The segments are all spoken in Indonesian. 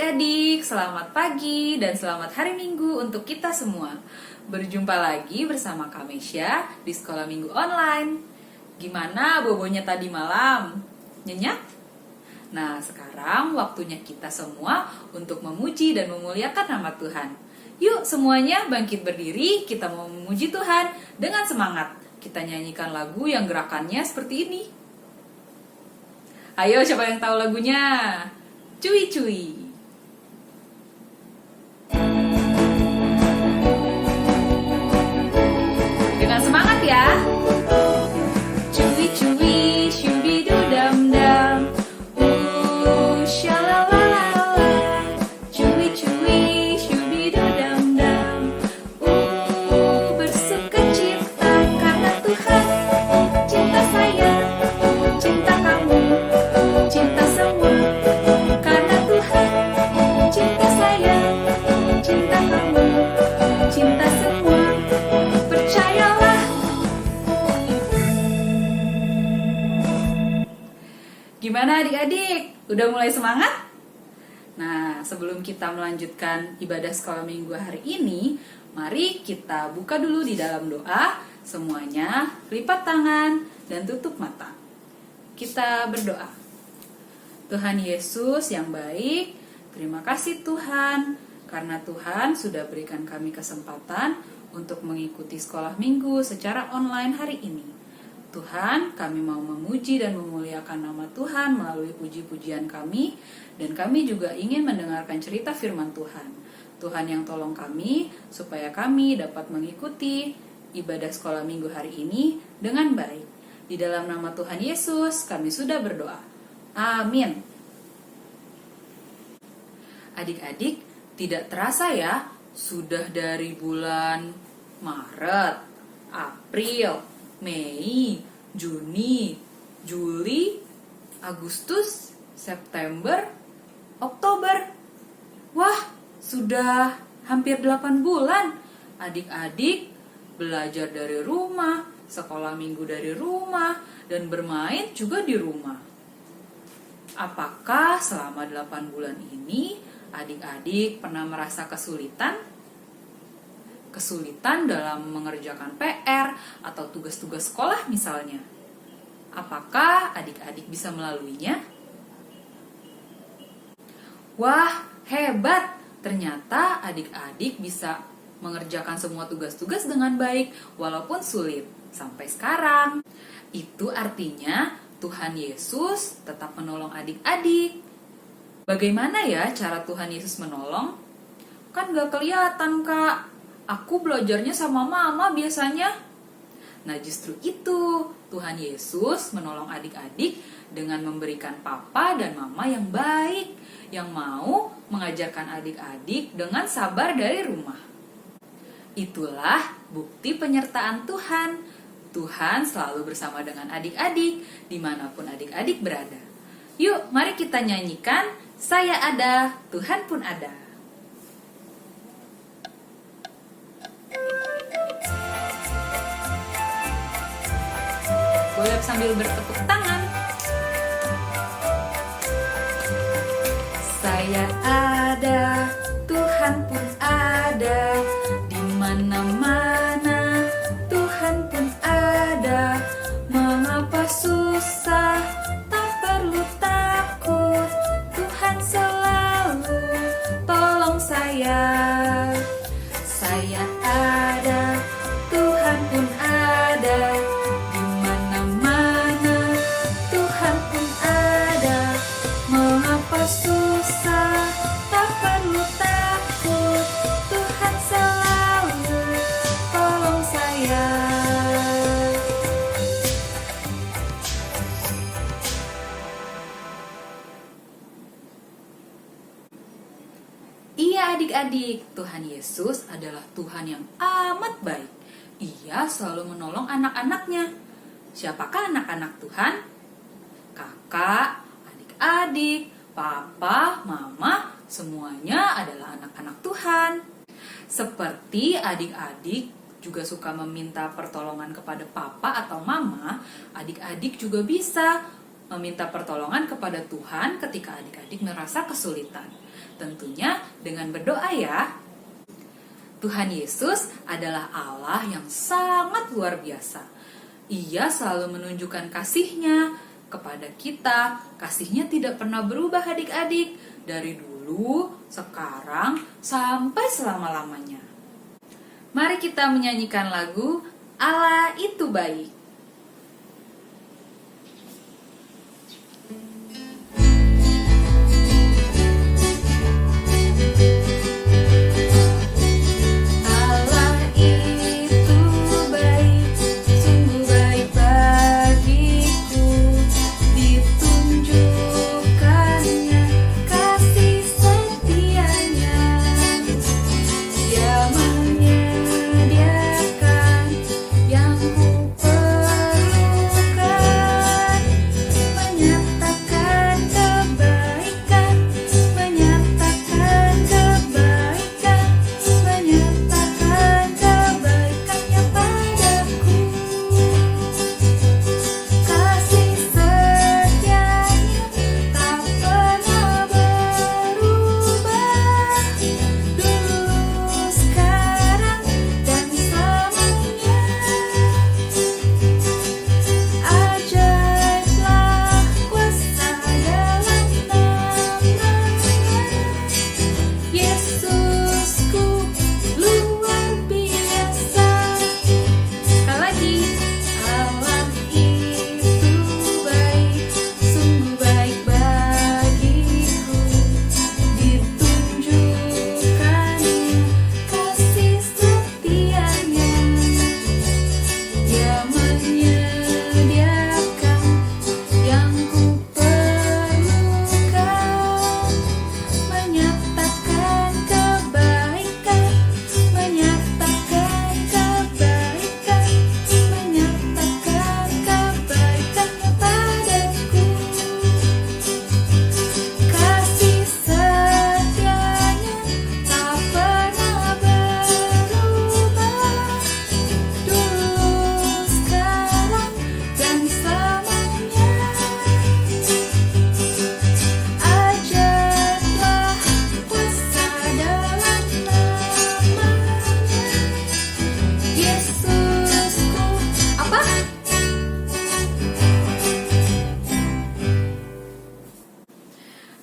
adik-adik, selamat pagi dan selamat hari Minggu untuk kita semua. Berjumpa lagi bersama Kamesya di Sekolah Minggu Online. Gimana bobonya tadi malam? Nyenyak? Nah, sekarang waktunya kita semua untuk memuji dan memuliakan nama Tuhan. Yuk semuanya bangkit berdiri, kita mau memuji Tuhan dengan semangat. Kita nyanyikan lagu yang gerakannya seperti ini. Ayo, siapa yang tahu lagunya? Cuy-cuy. Dengan semangat ya. Cuy-cuy, syubidudam-dam. Shalalala. Cuy-cuy, syubidudam-dam. Bersukacita karena Tuhan cinta saya, cinta kamu, cinta semua. Karena Tuhan cinta saya, cinta kamu, cinta semua. Percayalah. Gimana adik-adik? Udah mulai semangat? Nah, sebelum kita melanjutkan ibadah sekolah minggu hari ini, mari kita buka dulu di dalam doa. Semuanya lipat tangan dan tutup mata. Kita berdoa. Tuhan Yesus yang baik, terima kasih Tuhan, karena Tuhan sudah berikan kami kesempatan untuk mengikuti sekolah minggu secara online hari ini. Tuhan, kami mau memuji dan memuliakan nama Tuhan melalui puji-pujian kami, dan kami juga ingin mendengarkan cerita firman Tuhan. Tuhan yang tolong kami, supaya kami dapat mengikuti ibadah sekolah minggu hari ini dengan baik. Di dalam nama Tuhan Yesus, kami sudah berdoa. Amin. Adik-adik, tidak terasa ya, sudah dari bulan Maret, April, Mei, Juni, Juli, Agustus, September, Oktober. Wah, sudah hampir 8 bulan. Adik-adik belajar dari rumah, sekolah minggu dari rumah, dan bermain juga di rumah. Apakah selama 8 bulan ini adik-adik pernah merasa kesulitan? Kesulitan dalam mengerjakan PR atau tugas-tugas sekolah misalnya. Apakah adik-adik bisa melaluinya? Wah, hebat! Ternyata adik-adik bisa mengerjakan semua tugas-tugas dengan baik walaupun sulit sampai sekarang. Itu artinya Tuhan Yesus tetap menolong adik-adik. Bagaimana ya cara Tuhan Yesus menolong? Kan gak kelihatan, Kak. Aku belajarnya sama mama biasanya. Nah, justru itu Tuhan Yesus menolong adik-adik dengan memberikan papa dan mama yang baik, yang mau mengajarkan adik-adik dengan sabar dari rumah. Itulah bukti penyertaan Tuhan. Tuhan selalu bersama dengan adik-adik dimanapun adik-adik berada. Yuk, mari kita nyanyikan Saya Ada, Tuhan Pun Ada. Boleh sambil bertepuk tangan. Saya ada, Tuhan pun ada, di mana-mana Tuhan pun ada. Mengapa susah, tak perlu takut, Tuhan selalu tolong saya. Saya ada, Tuhan pun ada, di mana-mana Tuhan pun ada. Mengapa susah, tak perlu takut, Tuhan selalu tolong saya. Iya adik-adik, Tuhan Yesus adalah Tuhan yang amat baik. Ia selalu menolong anak-anaknya. Siapakah anak-anak Tuhan? Kakak, adik-adik, papa, mama, semuanya adalah anak-anak Tuhan. Seperti adik-adik juga suka meminta pertolongan kepada papa atau mama, adik-adik juga bisa meminta pertolongan kepada Tuhan ketika adik-adik merasa kesulitan. Tentunya dengan berdoa ya. Tuhan Yesus adalah Allah yang sangat luar biasa. Ia selalu menunjukkan kasih-Nya kepada kita. Kasih-Nya tidak pernah berubah adik-adik. Dari dulu, sekarang, sampai selama-lamanya. Mari kita menyanyikan lagu Allah itu baik.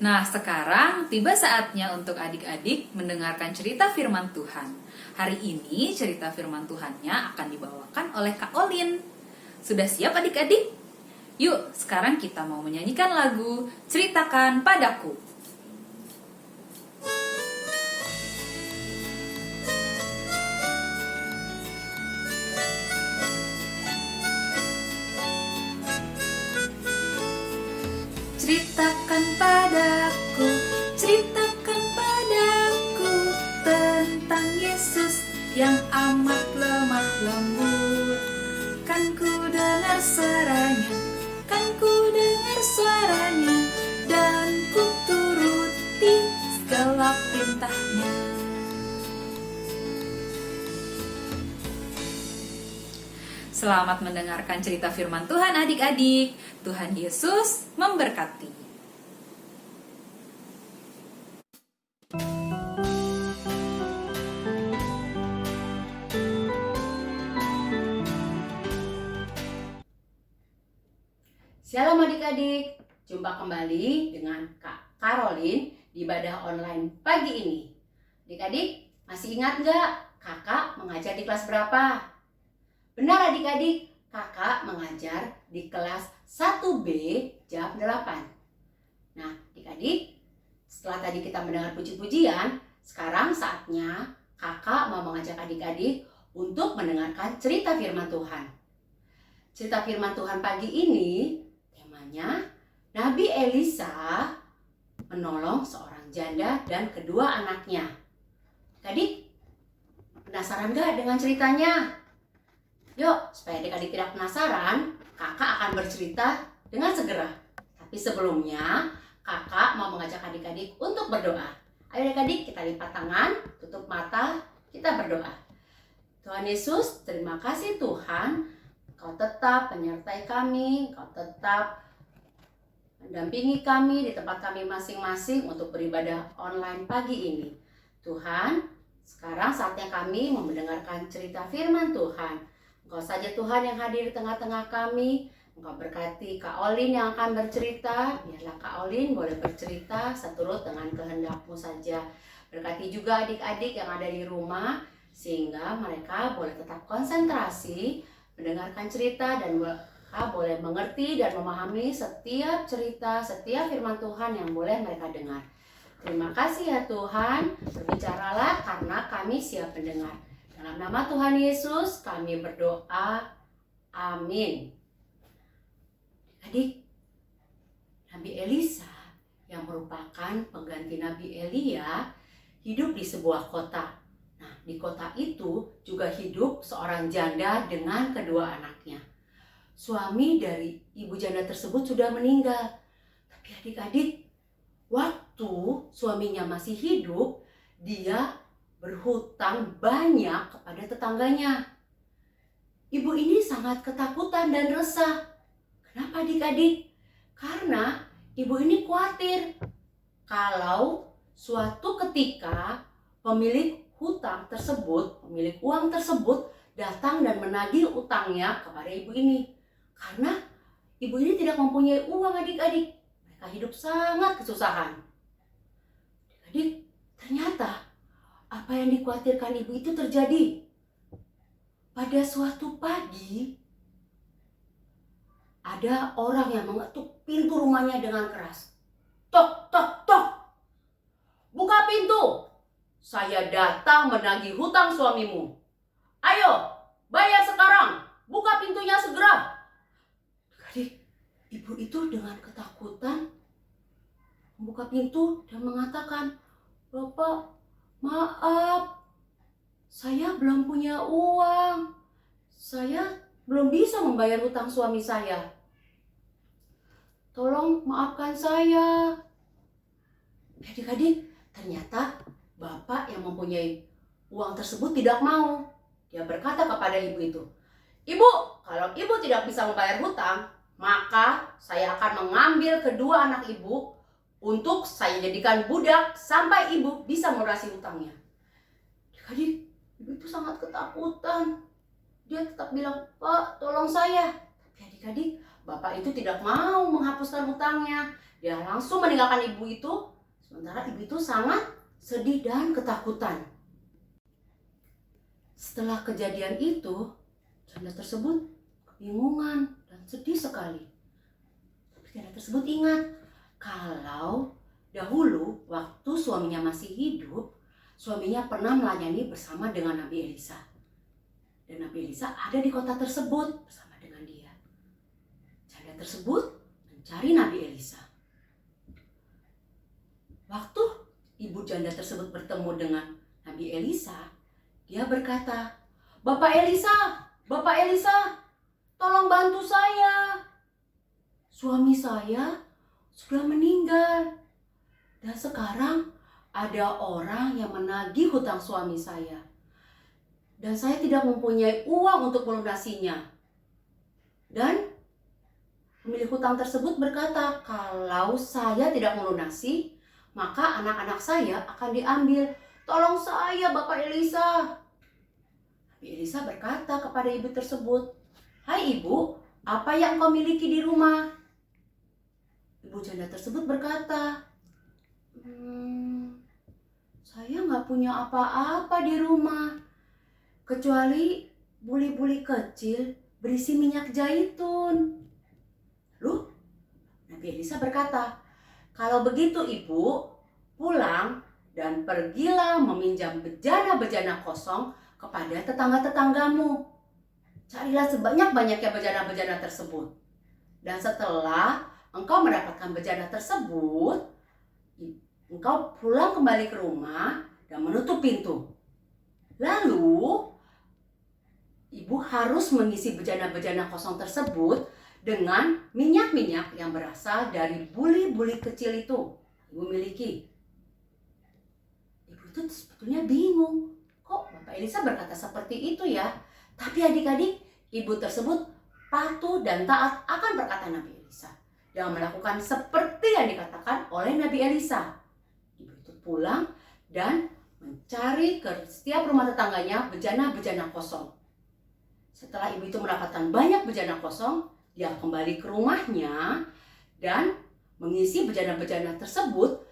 Nah, sekarang tiba saatnya untuk adik-adik mendengarkan cerita firman Tuhan. Hari ini cerita firman Tuhannya akan dibawakan oleh Kak Olin. Sudah siap adik-adik? Yuk, sekarang kita mau menyanyikan lagu Ceritakan Padaku. Ceritakan padaku tentang Yesus yang amat lemah lembut. Kan ku dengar suaranya, dan ku turuti segala perintahnya. Selamat mendengarkan cerita firman Tuhan adik-adik. Tuhan Yesus memberkati. Shalom adik-adik, jumpa kembali dengan Kak Karolin di ibadah online pagi ini. Adik-adik, masih ingat nggak kakak mengajar di kelas berapa? Benar adik-adik, kakak mengajar di kelas 1B jam 8. Nah adik-adik, setelah tadi kita mendengar puji-pujian, sekarang saatnya kakak mau mengajak adik-adik untuk mendengarkan cerita firman Tuhan. Cerita firman Tuhan pagi ini Nabi Elisa menolong seorang janda dan kedua anaknya. Adik, penasaran gak dengan ceritanya? Yuk, supaya adik-adik tidak penasaran, kakak akan bercerita dengan segera. Tapi sebelumnya, kakak mau mengajak adik-adik untuk berdoa. Ayo adik-adik, kita lipat tangan, tutup mata, kita berdoa. Tuhan Yesus, terima kasih Tuhan, Kau tetap menyertai kami, Kau tetap mendampingi kami di tempat kami masing-masing untuk beribadah online pagi ini. Tuhan, sekarang saatnya kami mendengarkan cerita firman Tuhan. Engkau saja Tuhan yang hadir di tengah-tengah kami. Engkau berkati Kak Olin yang akan bercerita. Biarlah Kak Olin boleh bercerita seturut dengan kehendak-Mu saja. Berkati juga adik-adik yang ada di rumah, sehingga mereka boleh tetap konsentrasi mendengarkan cerita dan mereka boleh mengerti dan memahami setiap cerita, setiap firman Tuhan yang boleh mereka dengar. Terima kasih ya Tuhan, berbicaralah karena kami siap mendengar. Dalam nama Tuhan Yesus kami berdoa, amin. Adik, Nabi Elisa yang merupakan pengganti Nabi Elia hidup di sebuah kota. Nah, di kota itu juga hidup seorang janda dengan kedua anaknya. Suami dari ibu janda tersebut sudah meninggal. Tapi adik-adik, waktu suaminya masih hidup, dia berhutang banyak kepada tetangganya. Ibu ini sangat ketakutan dan resah. Kenapa adik-adik? Karena ibu ini khawatir kalau suatu ketika pemilik hutang tersebut, pemilik uang tersebut datang dan menagih utangnya kepada ibu ini. Karena ibu ini tidak mempunyai uang adik-adik. Mereka hidup sangat kesusahan. Adik-adik, ternyata apa yang dikhawatirkan ibu itu terjadi. Pada suatu pagi, ada orang yang mengetuk pintu rumahnya dengan keras. Tok, tok, tok. Buka pintu. Saya datang menagih hutang suamimu. Ayo, bayar sekarang. Buka pintunya segera. Adik, ibu itu dengan ketakutan membuka pintu dan mengatakan, Bapak, maaf, saya belum punya uang. Saya belum bisa membayar hutang suami saya. Tolong maafkan saya. Adik-adik, ternyata bapak yang mempunyai uang tersebut tidak mau. Dia berkata kepada ibu itu, Ibu, kalau ibu tidak bisa membayar hutang, maka saya akan mengambil kedua anak ibu untuk saya jadikan budak sampai ibu bisa melunasi hutangnya. Adik-adik, ibu itu sangat ketakutan. Dia tetap bilang, Pak, tolong saya. Tapi adik-adik, bapak itu tidak mau menghapuskan hutangnya. Dia langsung meninggalkan ibu itu. Sementara ibu itu sangat sedih dan ketakutan. Setelah kejadian itu, janda tersebut kebingungan dan sedih sekali. Tapi janda tersebut ingat, kalau dahulu waktu suaminya masih hidup, suaminya pernah melayani bersama dengan Nabi Elisa. Dan Nabi Elisa ada di kota tersebut bersama dengan dia. Janda tersebut mencari Nabi Elisa. Waktu ibu janda tersebut bertemu dengan Nabi Elisa, dia berkata, Bapak Elisa, tolong bantu saya. Suami saya sudah meninggal. Dan sekarang ada orang yang menagih hutang suami saya. Dan saya tidak mempunyai uang untuk melunasinya. Dan pemilik hutang tersebut berkata, kalau saya tidak melunasi, maka anak-anak saya akan diambil. Tolong saya, Bapak Elisa. Nabi Elisa berkata kepada ibu tersebut, Hai ibu, apa yang kau miliki di rumah? Ibu janda tersebut berkata, saya nggak punya apa-apa di rumah, kecuali buli-buli kecil berisi minyak zaitun. Lalu Nabi Elisa berkata, kalau begitu ibu, pulang dan pergilah meminjam bejana-bejana kosong kepada tetangga-tetanggamu. Carilah sebanyak-banyaknya bejana-bejana tersebut. Dan setelah engkau mendapatkan bejana tersebut, engkau pulang kembali ke rumah dan menutup pintu. Lalu, ibu harus mengisi bejana-bejana kosong tersebut dengan minyak-minyak yang berasal dari buli-buli kecil itu ibu miliki. Ibu itu sebetulnya bingung, kok Bapak Elisa berkata seperti itu ya? Tapi adik-adik, ibu tersebut patuh dan taat akan perkataan Nabi Elisa. dan melakukan seperti yang dikatakan oleh Nabi Elisa. Ibu itu pulang dan mencari ke setiap rumah tetangganya bejana-bejana kosong. Setelah ibu itu mendapatkan banyak bejana kosong, dia kembali ke rumahnya dan mengisi bejana-bejana tersebut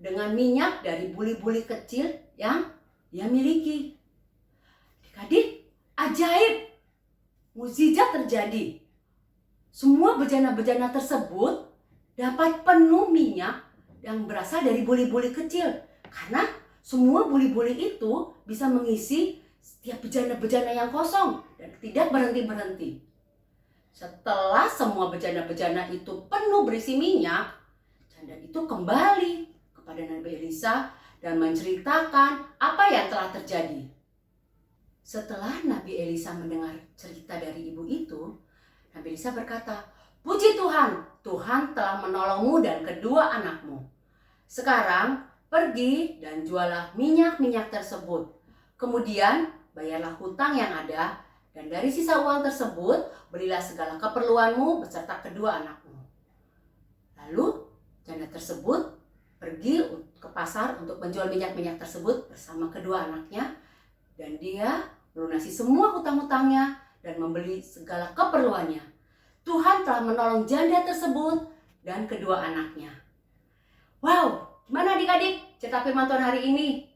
dengan minyak dari buli-buli kecil yang dia miliki. Adik-adik, ajaib, mukjizat terjadi. Semua bejana-bejana tersebut dapat penuh minyak yang berasal dari buli-buli kecil. Karena semua buli-buli itu bisa mengisi setiap bejana-bejana yang kosong dan tidak berhenti-berhenti. Setelah semua bejana-bejana itu penuh berisi minyak, janda itu kembali kepada Nabi Elisa dan menceritakan apa yang telah terjadi. Setelah Nabi Elisa mendengar cerita dari ibu itu, Nabi Elisa berkata, "Puji Tuhan, Tuhan telah menolongmu dan kedua anakmu. Sekarang pergi dan jualah minyak-minyak tersebut. Kemudian bayarlah hutang yang ada, dan dari sisa uang tersebut belilah segala keperluanmu beserta kedua anakmu." Lalu janda tersebut pergi ke pasar untuk menjual minyak-minyak tersebut bersama kedua anaknya, dan dia melunasi semua hutang-hutangnya dan membeli segala keperluannya. Tuhan telah menolong janda tersebut dan kedua anaknya. Wow, gimana adik-adik cerita firman Tuhan hari ini?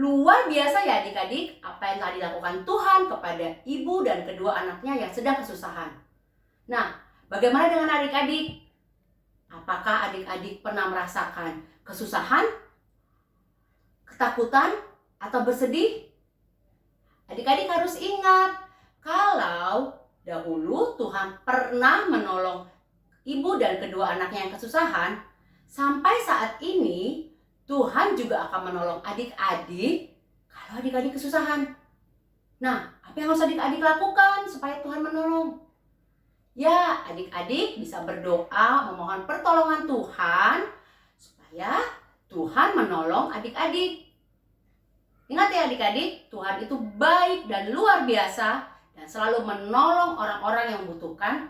Luar biasa ya adik-adik apa yang telah dilakukan Tuhan kepada ibu dan kedua anaknya yang sedang kesusahan. Nah, bagaimana dengan adik-adik? Apakah adik-adik pernah merasakan kesusahan, ketakutan, atau bersedih? Adik-adik harus ingat, kalau dahulu Tuhan pernah menolong ibu dan kedua anaknya yang kesusahan, sampai saat ini Tuhan juga akan menolong adik-adik kalau adik-adik kesusahan. Nah, apa yang harus adik-adik lakukan supaya Tuhan menolong? Ya, adik-adik bisa berdoa memohon pertolongan Tuhan supaya Tuhan menolong adik-adik. Ingat ya adik-adik, Tuhan itu baik dan luar biasa dan selalu menolong orang-orang yang membutuhkan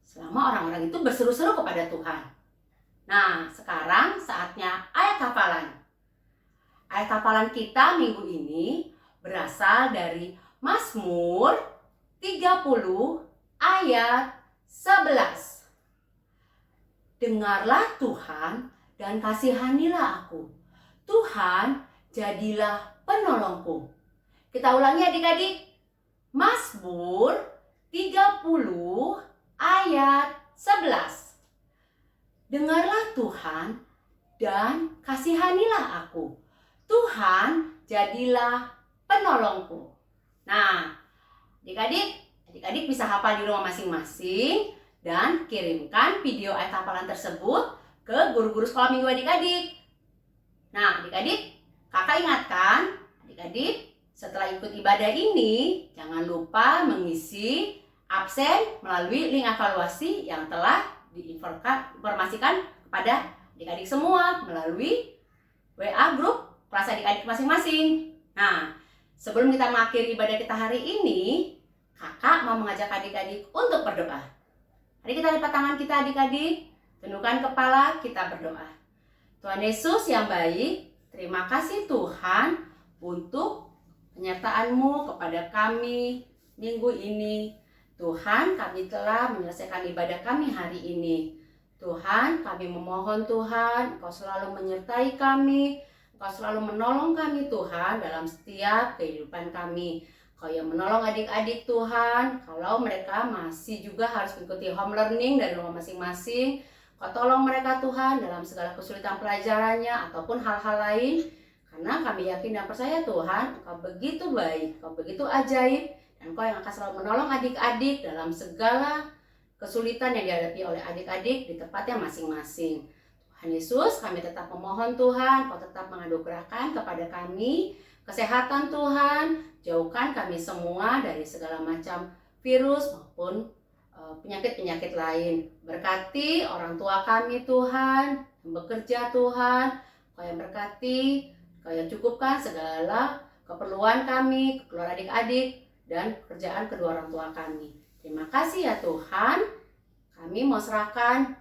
selama orang-orang itu berseru-seru kepada Tuhan. Nah, sekarang saatnya ayat hafalan. Ayat hafalan kita minggu ini berasal dari Mazmur 30 ayat 11. Dengarlah Tuhan dan kasihanilah aku. Tuhan, jadilah penolongku. Kita ulangi adik-adik. Mazmur 30 ayat 11. Dengarlah Tuhan dan kasihanilah aku. Tuhan, jadilah penolongku. Nah, adik-adik bisa hafal di rumah masing-masing dan kirimkan video ayat hafalan tersebut ke guru-guru sekolah minggu adik-adik. Nah, adik-adik, kakak ingatkan, adik-adik setelah ikut ibadah ini jangan lupa mengisi absen melalui link evaluasi yang telah diinformasikan kepada adik-adik semua melalui WA grup kelas adik-adik masing-masing. Nah, sebelum kita mengakhiri ibadah kita hari ini, kakak mau mengajak adik-adik untuk berdoa. Mari kita lipat tangan kita adik-adik, tundukkan kepala, kita berdoa. Tuhan Yesus yang baik, terima kasih Tuhan untuk penyertaan-Mu kepada kami minggu ini. Tuhan, kami telah menyelesaikan ibadah kami hari ini. Tuhan, kami memohon Tuhan, Engkau selalu menyertai kami, Engkau selalu menolong kami Tuhan dalam setiap kehidupan kami. Engkau yang menolong adik-adik Tuhan, kalau mereka masih juga harus mengikuti home learning dari rumah masing-masing. Engkau tolong mereka Tuhan dalam segala kesulitan pelajarannya ataupun hal-hal lain. Karena kami yakin dan percaya Tuhan, Engkau begitu baik, Engkau begitu ajaib. Dan Engkau yang akan selalu menolong adik-adik dalam segala kesulitan yang dihadapi oleh adik-adik di tempatnya masing-masing. Tuhan Yesus, kami tetap memohon Tuhan, Kau tetap menganugerahkan kepada kami kesehatan Tuhan, jauhkan kami semua dari segala macam virus maupun penyakit-penyakit lain. Berkati orang tua kami Tuhan, yang bekerja Tuhan, Kau yang berkati, Kau yang cukupkan segala keperluan kami, keperluan adik-adik, dan pekerjaan kedua orang tua kami. Terima kasih ya Tuhan, kami mau serahkan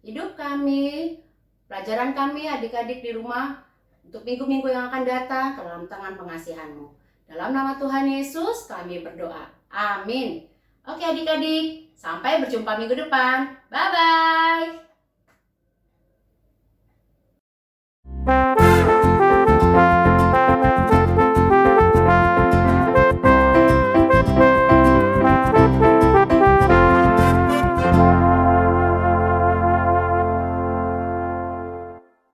hidup kami, pelajaran kami adik-adik di rumah untuk minggu-minggu yang akan datang ke dalam tangan pengasihan-Mu. Dalam nama Tuhan Yesus kami berdoa. Amin. Oke adik-adik, sampai berjumpa minggu depan. Bye-bye.